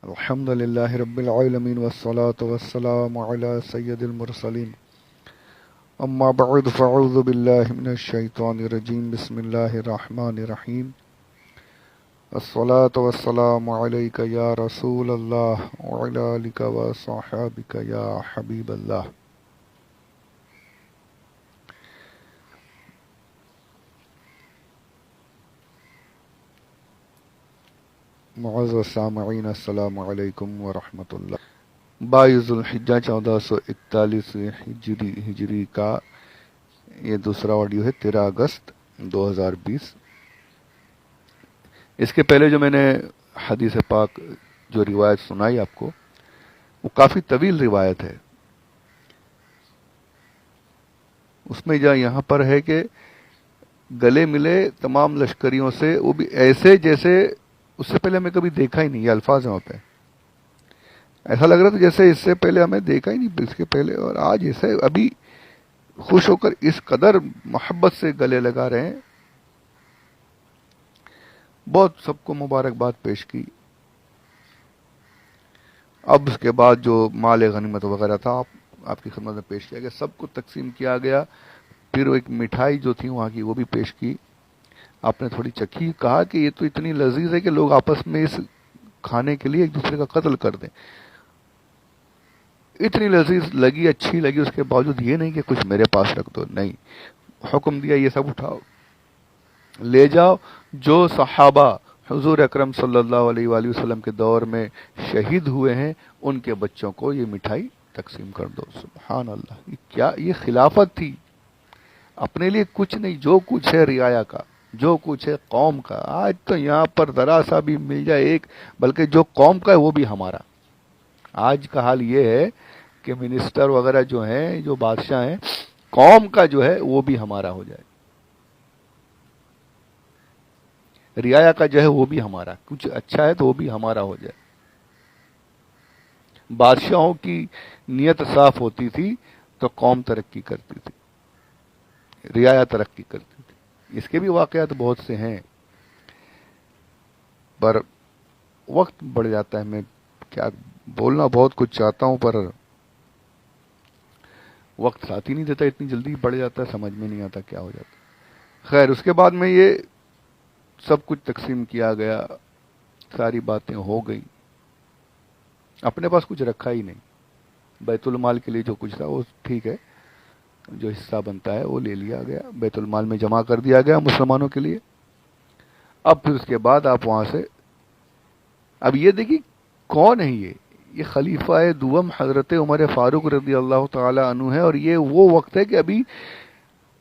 الحمد لله رب العالمين والصلاة والسلام على سيد المرسلين أما بعد فأعوذ بالله من الشيطان الرجيم بسم الله الرحمن الرحيم الصلاة والسلام عليك يا رسول الله وعلى آلك وصحابك يا حبيب الله. معزز سامعین السلام علیکم ورحمۃ اللہ. 22 ذوالحجہ 1441 ہجری کا یہ دوسرا آڈیو ہے، 13 اگست 2020. اس کے پہلے جو میں نے حدیث پاک جو روایت سنائی آپ کو، وہ کافی طویل روایت ہے. اس میں یہاں پر ہے کہ گلے ملے تمام لشکریوں سے، وہ بھی ایسے جیسے اس سے پہلے ہمیں کبھی دیکھا ہی نہیں. یہ الفاظ ہیں وہاں پہ، ایسا لگ رہا تھا جیسے اس سے پہلے ہمیں دیکھا ہی نہیں اس کے پہلے، اور آج ایسے ابھی خوش ہو کر اس قدر محبت سے گلے لگا رہے ہیں. بہت سب کو مبارکباد پیش کی. اب اس کے بعد جو مال غنیمت وغیرہ تھا آپ کی خدمت میں پیش کیا گیا، سب کو تقسیم کیا گیا. پھر ایک مٹھائی جو تھی وہاں کی وہ بھی پیش کی. آپ نے تھوڑی چکھی، کہا کہ یہ تو اتنی لذیذ ہے کہ لوگ آپس میں اس کھانے کے لیے ایک دوسرے کا قتل کر دیں. اتنی لذیذ لگی، اچھی لگی. اس کے باوجود یہ نہیں کہ کچھ میرے پاس رکھ دو، نہیں، حکم دیا یہ سب اٹھاؤ لے جاؤ. جو صحابہ حضور اکرم صلی اللہ علیہ وآلہ وسلم کے دور میں شہید ہوئے ہیں ان کے بچوں کو یہ مٹھائی تقسیم کر دو. سبحان اللہ، یہ کیا، یہ خلافت تھی. اپنے لیے کچھ نہیں، جو کچھ ہے رعایا کا، جو کچھ ہے قوم کا. آج تو یہاں پر ذرا سا بھی مل جائے ایک، بلکہ جو قوم کا ہے وہ بھی ہمارا. آج کا حال یہ ہے کہ منسٹر وغیرہ جو ہیں، جو بادشاہ ہیں، قوم کا جو ہے وہ بھی ہمارا ہو جائے، رعایا کا جو ہے وہ بھی ہمارا. کچھ اچھا ہے تو وہ بھی ہمارا ہو جائے. بادشاہوں کی نیت صاف ہوتی تھی تو قوم ترقی کرتی تھی، رعایا ترقی کرتی تھی. اس کے بھی واقعات بہت سے ہیں، پر وقت بڑھ جاتا ہے. میں کیا بولنا بہت کچھ چاہتا ہوں پر وقت ساتھ ہی نہیں دیتا، اتنی جلدی بڑھ جاتا ہے، سمجھ میں نہیں آتا کیا ہو جاتا. خیر، اس کے بعد میں یہ سب کچھ تقسیم کیا گیا، ساری باتیں ہو گئی. اپنے پاس کچھ رکھا ہی نہیں. بیت المال کے لیے جو کچھ تھا وہ ٹھیک ہے، جو حصہ بنتا ہے وہ لے لیا گیا، بیت المال میں جمع کر دیا گیا مسلمانوں کے لیے. اب پھر اس کے بعد آپ وہاں سے، اب یہ دیکھیے کون ہے یہ خلیفہ دوم حضرت عمر فاروق رضی اللہ تعالی عنہ ہے. اور یہ وہ وقت ہے کہ ابھی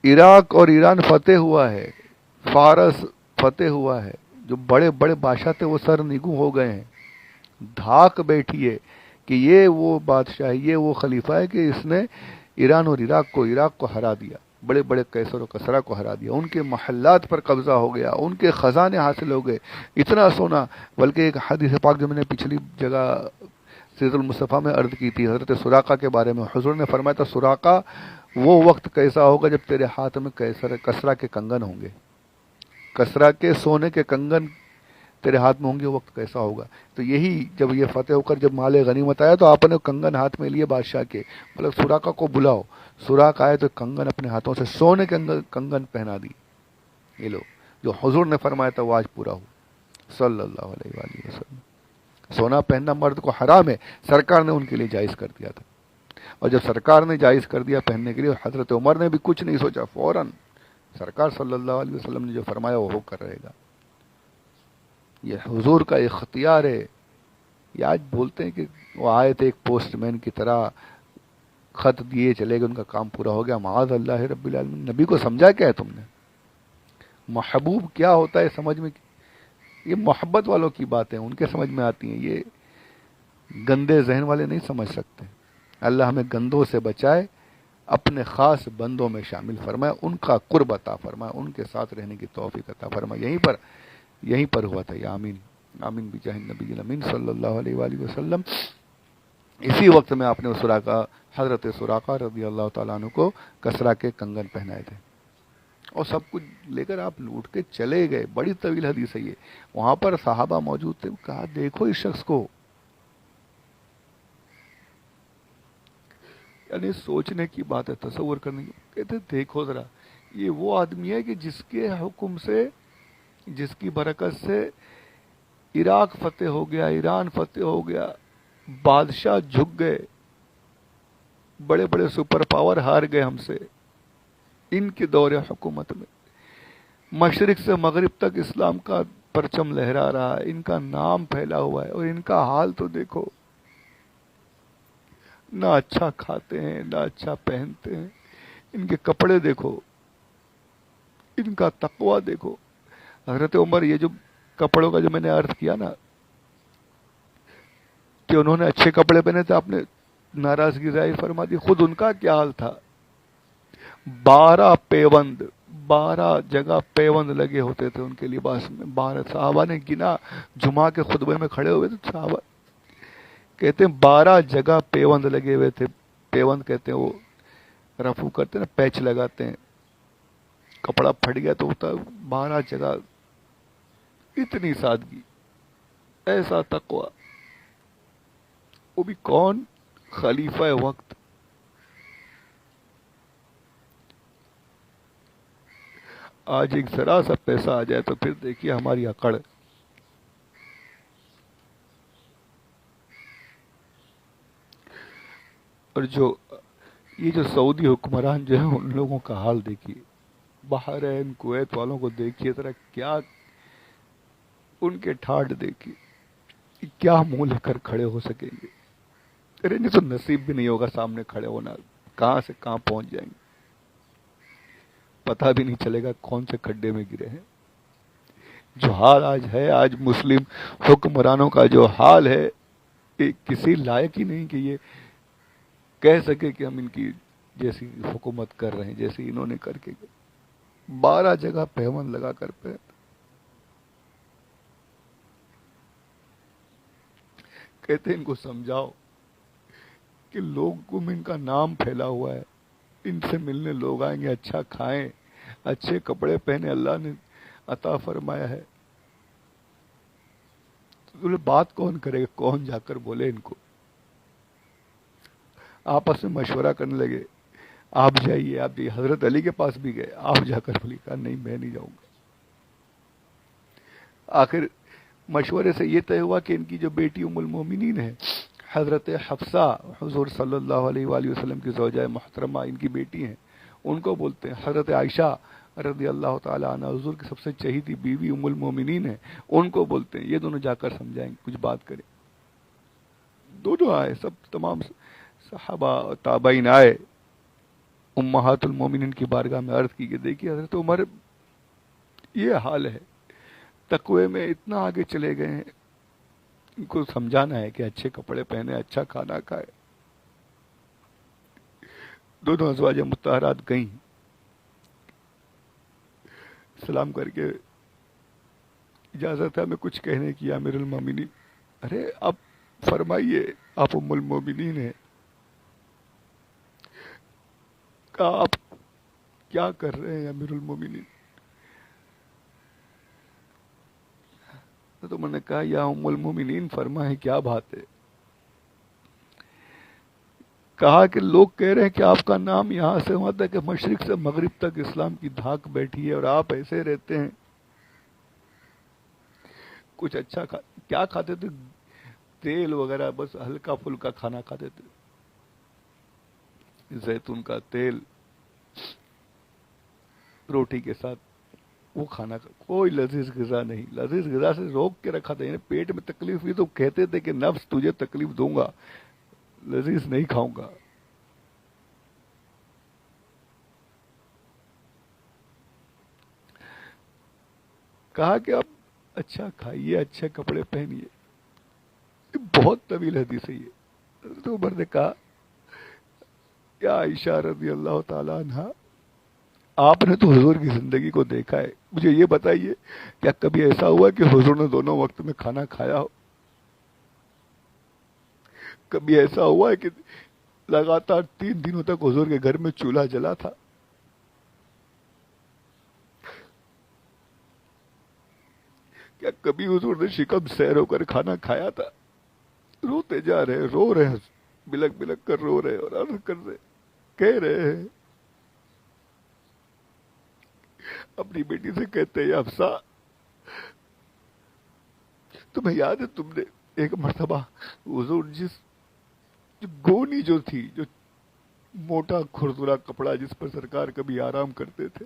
عراق اور ایران فتح ہوا ہے، فارس فتح ہوا ہے. جو بڑے بڑے بادشاہ تھے وہ سر نگو ہو گئے ہیں. دھاک بیٹھی ہے کہ یہ وہ بادشاہ ہے، یہ وہ خلیفہ ہے کہ اس نے ایران اور عراق کو ہرا دیا، بڑے بڑے قیصر و کسرا کو ہرا دیا. ان کے محلات پر قبضہ ہو گیا، ان کے خزانے حاصل ہو گئے، اتنا سونا. بلکہ ایک حدیث پاک جو میں نے پچھلی جگہ سیرت المصطفیٰ میں عرض کی تھی، حضرت سراقہ کے بارے میں، حضور نے فرمایا تھا سراقہ وہ وقت کیسا ہوگا جب تیرے ہاتھ میں کسرا کے کنگن ہوں گے، کسرا کے سونے کے کنگن تیرے ہاتھ میں ہوں گے، وقت کیسا ہوگا. تو یہی جب یہ فتح ہو کر جب مال غنیمت آیا تو آپ نے کنگن ہاتھ میں لیے بادشاہ کے، مطلب سراقہ کو بلاؤ. سراقہ آئے تو کنگن اپنے ہاتھوں سے سونے کے کنگن پہنا دی. یہ لو جو حضور نے فرمایا تھا وہ آج پورا ہو صلی اللہ علیہ وآلہ وسلم. سونا پہننا مرد کو حرام ہے، سرکار نے ان کے لیے جائز کر دیا تھا. اور جب سرکار نے جائز کر دیا پہننے کے لیے، حضرت عمر نے بھی کچھ نہیں سوچا، فوراً سرکار صلی اللہ علیہ وسلم نے جو فرمایا وہ کر رہے گا. یہ حضور کا اختیار ہے. یہ آج بولتے ہیں کہ وہ آئے تھے ایک پوسٹ مین کی طرح، خط دیے چلے گئے، ان کا کام پورا ہو گیا. معاذ اللہ رب العالمین. نبی کو سمجھا کیا ہے تم نے؟ محبوب کیا ہوتا ہے سمجھ میں؟ یہ محبت والوں کی باتیں ان کے سمجھ میں آتی ہیں، یہ گندے ذہن والے نہیں سمجھ سکتے. اللہ ہمیں گندوں سے بچائے، اپنے خاص بندوں میں شامل فرمائے، ان کا قرب عطا فرمائے، ان کے ساتھ رہنے کی توفیق عطا فرمائے. یہیں پر ہوا تھا یہ. آمین آمین بجاہ النبی الامین صلی اللہ علیہ وآلہ وسلم. اسی وقت میں آپ نے حضرت سراقہ رضی اللہ تعالیٰ عنہ کو کسرا کے کنگن پہنائے تھے، اور سب کچھ لے کر آپ لوٹ کے چلے گئے. بڑی طویل حدیث ہے یہ. وہاں پر صحابہ موجود تھے، کہا دیکھو اس شخص کو، یعنی سوچنے کی بات ہے، تصور کرنے کی۔ کہتے دیکھو ذرا، یہ وہ آدمی ہے کہ جس کے حکم سے، جس کی برکت سے عراق فتح ہو گیا، ایران فتح ہو گیا، بادشاہ جھک گئے، بڑے بڑے سپر پاور ہار گئے ہم سے، ان کے دور حکومت میں مشرق سے مغرب تک اسلام کا پرچم لہرا رہا ہے، ان کا نام پھیلا ہوا ہے، اور ان کا حال تو دیکھو، نہ اچھا کھاتے ہیں نہ اچھا پہنتے ہیں، ان کے کپڑے دیکھو، ان کا تقوی دیکھو۔ حضرت عمر، یہ جو کپڑوں کا جو میں نے عرض کیا نا کہ انہوں نے اچھے کپڑے پہنے تھے، آپ نے ناراضگی ظاہر فرما دی، خود ان کا کیا حال تھا؟ 12 پیوند، 12 جگہ پیوند لگے ہوتے تھے ان کے لباس میں، 12 صحابہ نے گنا، جمعہ کے خطبے میں کھڑے ہوئے تھے صحابہ، کہتے ہیں 12 جگہ پیوند لگے ہوئے تھے۔ پیوند کہتے ہیں وہ رفو کرتے ہیں نا، پیچ لگاتے ہیں، کپڑا پھٹ گیا تو ہوتا 12 جگہ، اتنی سادگی، ایسا تقوی، وہ بھی کون؟ خلیفہ وقت۔ آج ایک ذرا سا پیسہ آ جائے تو پھر دیکھیے ہماری اکڑ۔ اور جو یہ جو سعودی حکمران جو ہیں، ان لوگوں کا حال دیکھیے، بحرین کویت والوں کو دیکھیے ذرا، کیا ان کے ٹھاٹ دیکھیے، کیا منہ لے کر کھڑے ہو سکیں گے؟ ارے نہیں تو نصیب بھی نہیں ہوگا سامنے کھڑے ہونا، کہاں سے کہاں پہنچ جائیں گے، پتہ بھی نہیں چلے گا کون سے کھڈے میں گرے ہیں۔ جو حال آج ہے، آج مسلم حکمرانوں کا جو حال ہے، یہ کسی لائق ہی نہیں کہ یہ کہہ سکے کہ ہم ان کی جیسی حکومت کر رہے ہیں جیسی انہوں نے کر کے 12 جگہ پیوند لگا کر پہ کہتے ہیں ان کو سمجھاؤ کہ لوگوں میں ان کا نام پھیلا ہوا ہے، ان سے ملنے لوگ آئیں گے، اچھا کھائیں، اچھے کپڑے پہنے، اللہ نے عطا فرمایا ہے، تو بات کون کرے گا؟ کون جا کر بولے ان کو؟ آپس میں مشورہ کرنے لگے، آپ جائیے، آپ جائیے، حضرت علی کے پاس بھی گئے، آپ جا کر بولی، کہا نہیں میں نہیں جاؤں گا۔ آخر مشورے سے یہ طے ہوا کہ ان کی جو بیٹی ام المومنین ہے، حضرت حفصہ، حضور صلی اللہ علیہ وآلہ وسلم کی زوجہ محترمہ، ان کی بیٹی ہیں، ان کو بولتے ہیں۔ حضرت عائشہ رضی اللہ تعالی عنہ، حضور کی سب سے چہیتی بیوی ام المومنین ہیں، ان کو بولتے ہیں۔ یہ دونوں جا کر سمجھائیں، کچھ بات کریں۔ دونوں آئے، سب تمام صحابہ تابعین آئے، امہات المومنین کی بارگاہ میں عرض کی کہ دیکھیے حضرت عمر، یہ حال ہے، تقوی میں اتنا آگے چلے گئے ہیں، ان کو سمجھانا ہے کہ اچھے کپڑے پہنے، اچھا کھانا کھائے۔ دونوں ازواج مطہرات گئیں، سلام کر کے، اجازت ہے میں کچھ کہنے کی امیر المومنین؟ ارے اب فرمائیے، آپ ام المومنین ہیں، کہا آپ کیا کر رہے ہیں امیر المومنین؟ تو میں نے کہا یا ام المومنین فرمائیں کیا بات ہے؟ کہا کہ لوگ کہہ رہے ہیں کہ آپ کا نام یہاں سے ہوا تھا کہ مشرق سے مغرب تک اسلام کی دھاک بیٹھی ہے، اور آپ ایسے رہتے ہیں، کچھ اچھا کیا کھاتے تھے؟ تیل وغیرہ، بس ہلکا پھلکا کھانا کھاتے تھے، زیتون کا تیل روٹی کے ساتھ، وہ کھانا کوئی لذیذ غذا نہیں، لذیذ غذا سے روک کے رکھا تھا، یعنی پیٹ میں تکلیف ہوئی تو کہتے تھے کہ نفس تجھے تکلیف دوں گا، لذیذ نہیں کھاؤں گا۔ کہا کہ آپ اچھا کھائیے، اچھے کپڑے پہنیے۔ بہت طویل حدیث ہے یہ۔ حضرت عمر نے کہا یا عائشہ رضی اللہ تعالی عنہ، آپ نے تو حضور کی زندگی کو دیکھا ہے، مجھے یہ بتائیے کیا کبھی ایسا ہوا کہ حضور نے دونوں وقت میں کھانا کھایا ہو؟ کبھی ایسا ہوا ہے کہ لگاتار 3 دنوں تک حضور کے گھر میں چولہا جلا تھا؟ کیا کبھی حضور نے شکم سیر ہو کر کھانا کھایا تھا؟ روتے جا رہے، رو رہے ہیں بلک بلک کر رو رہے اور عرض کر رہے، کہہ رہے ہیں اپنی بیٹی سے، کہتے ہیں حفصہ تمہیں یاد ہے تم نے ایک مرتبہ حضور جو گونی جو تھی، جو موٹا کھردرا کپڑا جس پر سرکار کبھی آرام کرتے تھے،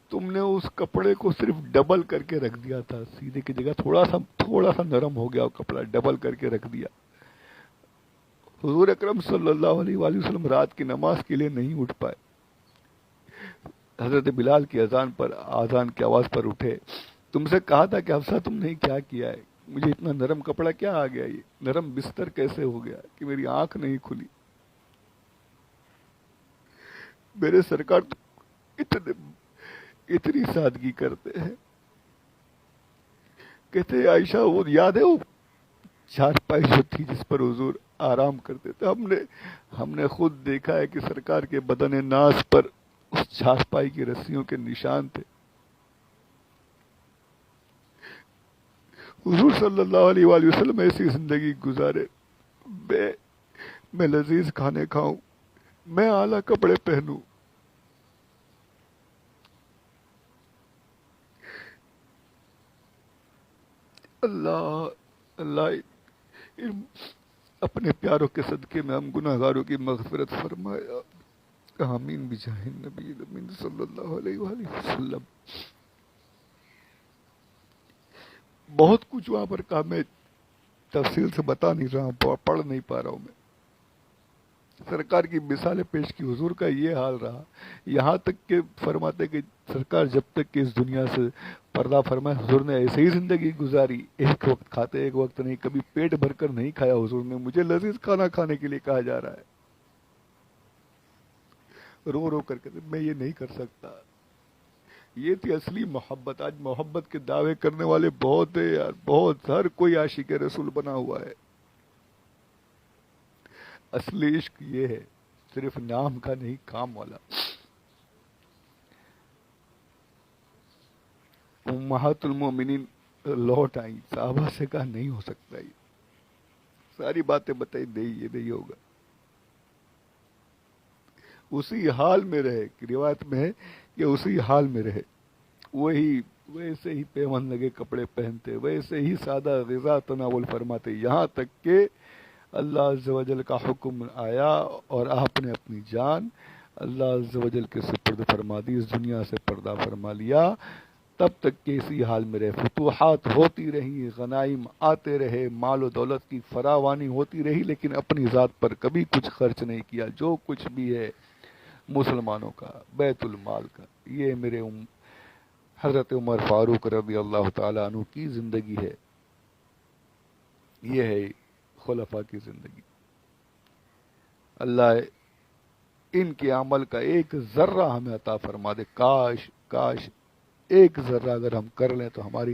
تم نے اس کپڑے کو صرف ڈبل کر کے رکھ دیا تھا، سیدھے کی جگہ تھوڑا سا نرم ہو گیا وہ کپڑا، ڈبل کر کے رکھ دیا۔ حضور اکرم صلی اللہ علیہ وآلہ وسلم رات کی نماز کے لیے نہیں اٹھ پائے، حضرت بلال کی آذان کی آواز پر اٹھے۔ تم سے کہا تھا کہ حفصہ تم نے کیا کیا ہے، مجھے اتنا نرم کپڑا کیا آ گیا، یہ نرم بستر کیسے ہو گیا کہ میری آنکھ نہیں کھلی۔ میرے سرکار اتنی سادگی کرتے ہیں، کہتے ہیں عائشہ وہ یاد ہے وہ چارپائی جو تھی جس پر حضور آرام کرتے تھے، ہم نے خود دیکھا ہے کہ سرکار کے بدن ناز پر اس چارپائی کی رسیوں کے نشان تھے۔ حضور صلی اللہ علیہ وآلہ وسلم ایسی زندگی گزارے، میں لذیذ کھانے کھاؤں، میں اعلیٰ کپڑے پہنوں، اللہ اللہ اپنے پیاروں کے صدقے میں ہم گناہ گاروں کی مغفرت فرمایا، آمین بجاہ النبی الامین صلی اللہ علیہ وآلہ وسلم۔ بہت کچھ وہاں پر کہا، میں تفصیل سے بتا نہیں رہا ہوں، پڑھ نہیں پا رہا ہوں میں۔ سرکار کی مثالیں پیش کی، حضور کا یہ حال رہا، یہاں تک کہ فرماتے کہ سرکار جب تک کہ اس دنیا سے پردہ فرمائے حضور نے ایسے ہی زندگی گزاری، ایک وقت کھاتے ایک وقت نہیں، کبھی پیٹ بھر کر نہیں کھایا حضور نے، مجھے لذیذ کھانا کھانے کے لیے کہا جا رہا ہے، رو رو کر کہتے میں یہ نہیں کر سکتا۔ یہ تھی اصلی محبت۔ آج محبت کے دعوے کرنے والے بہت ہیں یار، بہت، ہر کوئی عاشق رسول بنا ہوا ہے، اصلی عشق یہ ہے، صرف نام کا نہیں، کام والا۔ امہات المومنین لوٹ آئیں، صحابہ سے کہا نہیں ہو سکتا، یہ ساری باتیں بتائی، یہ نہیں ہوگا، اسی حال میں رہے، روایت میں ہے کہ اسی حال میں رہے، ویسے ہی پیون لگے کپڑے پہنتے، ویسے ہی سادہ غذا تناول فرماتے، یہاں تک کہ اللہ عز و جل کا حکم آیا اور آپ نے اپنی جان اللہ عز و جل کے سپرد فرما دی، اس دنیا سے پردہ فرما لیا، تب تک کہ اسی حال میں رہے۔ فتوحات ہوتی رہی، غنائم آتے رہے، مال و دولت کی فراوانی ہوتی رہی، لیکن اپنی ذات پر کبھی کچھ خرچ نہیں کیا۔ جو کچھ بھی ہے مسلمانوں کا، بیت المال کا، یہ میرے حضرت عمر فاروق رضی اللہ تعالیٰ عنہ کی زندگی ہے، یہ ہے خلفاء کی زندگی۔ اللہ ان کے عمل کا ایک ذرہ ہمیں عطا فرما دے، کاش ایک ذرہ اگر ہم کر لیں تو ہماری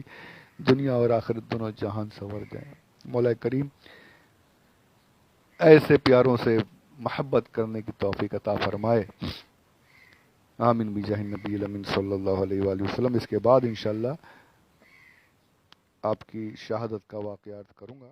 دنیا اور آخرت دونوں جہان سنور جائیں۔ مولا کریم ایسے پیاروں سے محبت کرنے کی توفیق عطا فرمائے، آمین بجاہ النبی الامین صلی اللہ علیہ وآلہ وسلم۔ اس کے بعد انشاءاللہ آپ کی شہادت کا واقعہ عرض کروں گا۔